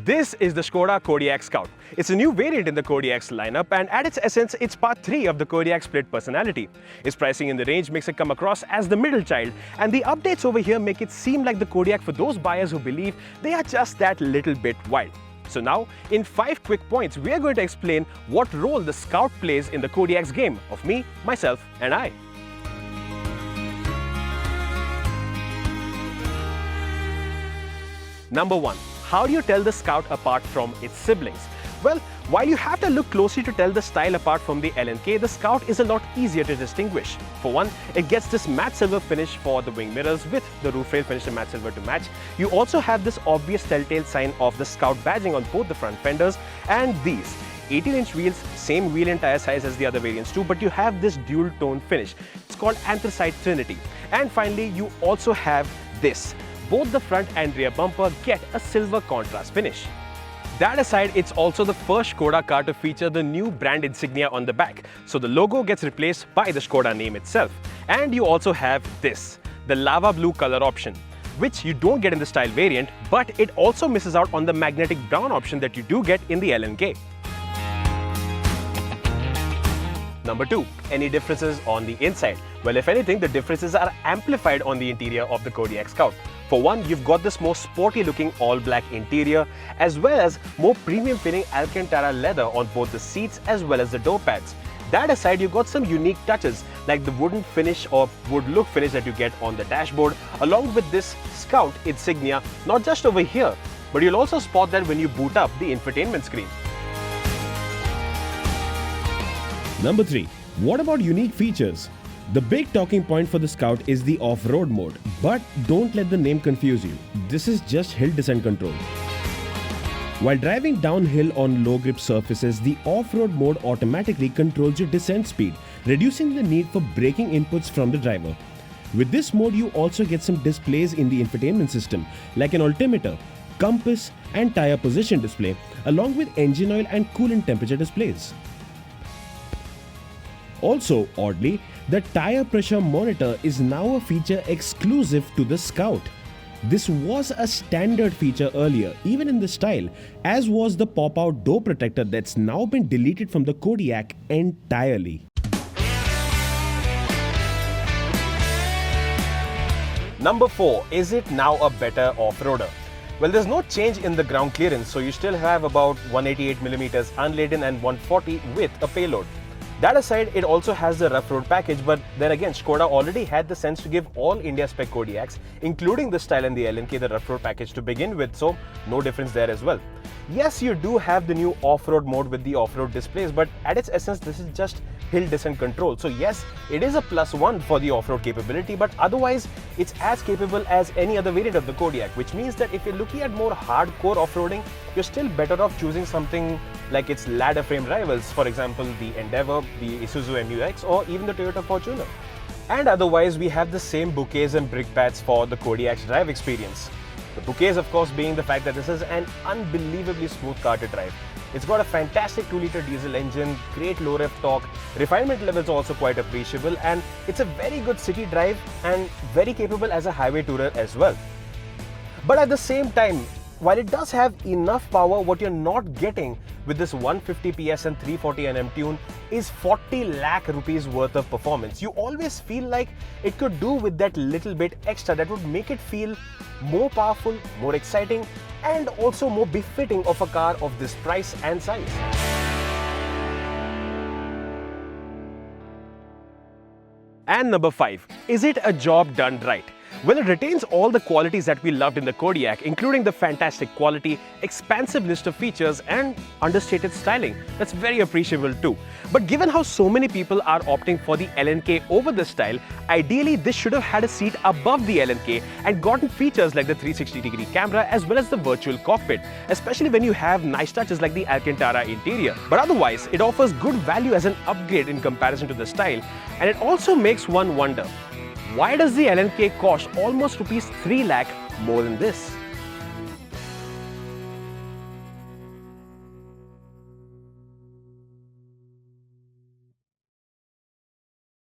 This is the Skoda Kodiaq Scout. It's a new variant in the Kodiaq's lineup, and at its essence, it's part 3 of the Kodiaq split personality. Its pricing in the range makes it come across as the middle child, and the updates over here make it seem like the Kodiaq for those buyers who believe they are just that little bit wild. So now, in 5 quick points, we are going to explain what role the Scout plays in the Kodiaq's game of me, myself, and I. Number 1. How do you tell the Scout apart from its siblings? Well, while you have to look closely to tell the style apart from the L&K, the Scout is a lot easier to distinguish. For one, it gets this matte silver finish for the wing mirrors with the roof rail finish in matte silver to match. You also have this obvious telltale sign of the Scout badging on both the front fenders, and these 18-inch wheels, same wheel and tire size as the other variants too, but you have this dual tone finish. It's called Anthracite Trinity. And finally, you also have this. Both the front and rear bumper get a silver contrast finish. That aside, it's also the first Skoda car to feature the new brand insignia on the back, so the logo gets replaced by the Skoda name itself. And you also have this, the lava blue color option, which you don't get in the Style variant, but it also misses out on the magnetic brown option that you do get in the L&K. Number 2. Any differences on the inside? Well, if anything, the differences are amplified on the interior of the Kodiaq Scout. For one, you've got this more sporty looking all-black interior, as well as more premium feeling Alcantara leather on both the seats as well as the door pads. That aside, you've got some unique touches like the wooden finish or wood look finish that you get on the dashboard, along with this Scout insignia, not just over here, but you'll also spot that when you boot up the infotainment screen. Number 3. What about unique features? The big talking point for the Scout is the off-road mode, but don't let the name confuse you. This is just hill descent control. While driving downhill on low grip surfaces, the off-road mode automatically controls your descent speed, reducing the need for braking inputs from the driver. With this mode, you also get some displays in the infotainment system, like an altimeter, compass, and tire position display, along with engine oil and coolant temperature displays. Also, oddly, the tire pressure monitor is now a feature exclusive to the Scout. This was a standard feature earlier, even in the Style, as was the pop-out door protector that's now been deleted from the Kodiaq entirely. Number 4. Is it now a better off-roader? Well, there's no change in the ground clearance, so you still have about 188mm unladen and 140 with a payload. That aside, it also has the rough road package, but then again, Skoda already had the sense to give all India spec Kodiaqs, including the Style and the L&K, the rough road package to begin with, so no difference there as well. Yes, you do have the new off-road mode with the off-road displays, but at its essence, this is just hill descent control. So yes, it is a +1 for the off-road capability, but otherwise, it's as capable as any other variant of the Kodiaq, which means that if you're looking at more hardcore off-roading, you're still better off choosing something like its ladder frame rivals, for example, the Endeavour, the Isuzu MU-X, or even the Toyota Fortuner. And otherwise, we have the same bouquets and brake pads for the Kodiaq's drive experience. The bouquets, of course, being the fact that this is an unbelievably smooth car to drive. It's got a fantastic 2-liter diesel engine, great low rev torque, refinement levels are also quite appreciable, and it's a very good city drive and very capable as a highway tourer as well. But at the same time, while it does have enough power, what you're not getting with this 150 PS and 340 Nm tune is 40 lakh rupees worth of performance. You always feel like it could do with that little bit extra that would make it feel more powerful, more exciting, and also more befitting of a car of this price and size. And number 5. Is it a job done right? Well, it retains all the qualities that we loved in the Kodiaq, including the fantastic quality, expansive list of features, and understated styling. That's very appreciable too. But given how so many people are opting for the L&K over the Style, ideally this should have had a seat above the L&K and gotten features like the 360-degree camera as well as the virtual cockpit, especially when you have nice touches like the Alcantara interior. But otherwise, it offers good value as an upgrade in comparison to the Style, and it also makes one wonder, why does the L&K cost almost rupees 3 lakh more than this?